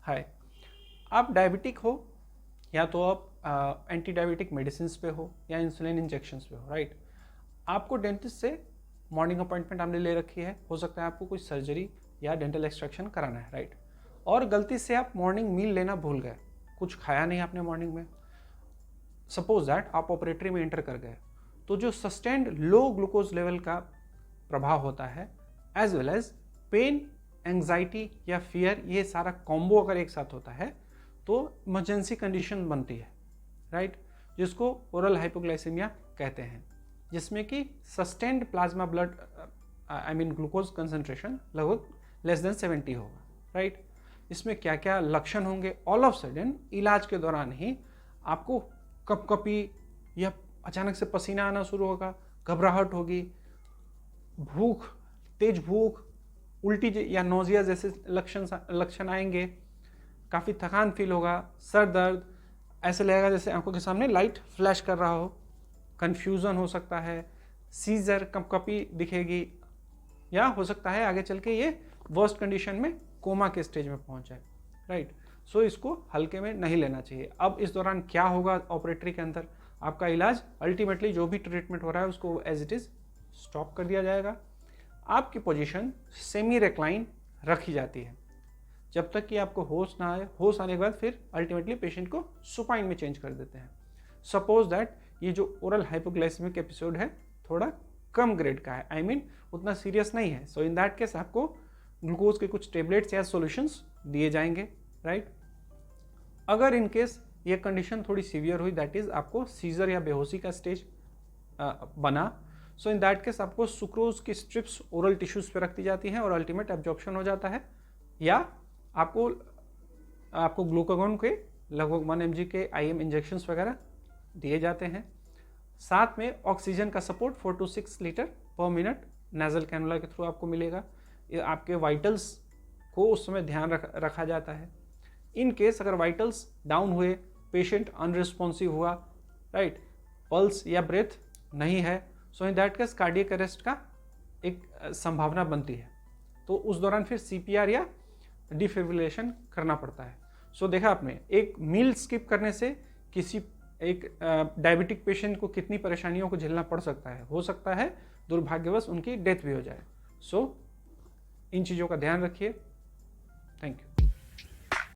हाय, आप डायबिटिक हो या तो आप एंटी डायबिटिक मेडिसिन पे हो या इंसुलिन इंजेक्शंस पे हो, राइट। आपको डेंटिस्ट से मॉर्निंग अपॉइंटमेंट आपने ले रखी है, हो सकता है आपको कोई सर्जरी या डेंटल एक्सट्रैक्शन कराना है, राइट। और गलती से आप मॉर्निंग मील लेना भूल गए, कुछ खाया नहीं आपने मॉर्निंग में, सपोज दैट आप ऑपरेटरी में एंटर कर गए, तो जो सस्टेन्ड लो ग्लूकोज लेवल का प्रभाव होता है as well as pain, anxiety या फियर, ये सारा कॉम्बो अगर एक साथ होता है तो इमरजेंसी कंडीशन बनती है, राइट, जिसको ओरल हाइपोग्लाइसेमिया कहते हैं, जिसमें कि sustained plasma blood glucose concentration लगभग लेस देन 70 होगा, राइट। इसमें क्या क्या लक्षण होंगे, ऑल ऑफ सडन इलाज के दौरान ही आपको कपकपी या अचानक से पसीना आना शुरू होगा, घबराहट होगी, भूख, तेज भूख, उल्टी या नोजिया जैसे लक्षण आएंगे, काफ़ी थकान फील होगा, सर दर्द, ऐसे लगेगा जैसे आंखों के सामने लाइट फ्लैश कर रहा हो, कन्फ्यूज़न हो सकता है, सीजर, कपकपी दिखेगी, या हो सकता है आगे चल के ये वर्स्ट कंडीशन में कोमा के स्टेज में पहुंच जाए, राइट। सो इसको हल्के में नहीं लेना चाहिए। अब इस दौरान क्या होगा ऑपरेटरी के अंदर, आपका इलाज अल्टीमेटली जो भी ट्रीटमेंट हो रहा है उसको एज इट इज़ स्टॉप कर दिया जाएगा। आपकी पोजीशन सेमी रिक्लाइन रखी जाती है जब तक कि आपको होश ना आए। होश आने के बाद फिर अल्टीमेटली पेशेंट को सुपाइन में चेंज कर देते हैं। सपोज दैट ये जो ओरल हाइपोग्लाइसेमिक एपिसोड है थोड़ा कम ग्रेड का है, उतना सीरियस नहीं है, सो इन दैट केस आपको ग्लूकोज के कुछ टेबलेट्स या सॉल्यूशंस दिए जाएंगे, राइट। अगर इन केस ये कंडीशन थोड़ी सीवियर हुई, दैट इज आपको सीजर या बेहोशी का स्टेज बना, सो इन दैट केस आपको सुक्रोज की स्ट्रिप्स ओरल टिश्यूज पे रख दी जाती हैं और अल्टीमेट एब्जॉर्प्शन हो जाता है, या आपको ग्लूकागोन के लगभग 1 mg के IM इंजेक्शंस वगैरह दिए जाते हैं। साथ में ऑक्सीजन का सपोर्ट 4 to 6 लीटर पर मिनट नेजल कैनुला के थ्रू आपको मिलेगा। ये आपके वाइटल्स को उस समय ध्यान रखा जाता है। इन केस अगर वाइटल्स डाउन हुए, पेशेंट अनरिस्पॉन्सिव हुआ, राइट, पल्स या ब्रेथ नहीं है, so in that case cardiac arrest का एक संभावना बनती है, तो उस दौरान फिर CPR या डिफिब्रिलेशन करना पड़ता है। सो देखा आपने, एक मील स्किप करने से किसी एक डायबिटिक पेशेंट को कितनी परेशानियों को झेलना पड़ सकता है, हो सकता है दुर्भाग्यवश उनकी डेथ भी हो जाए। सो इन चीज़ों का ध्यान रखिए। Thank you.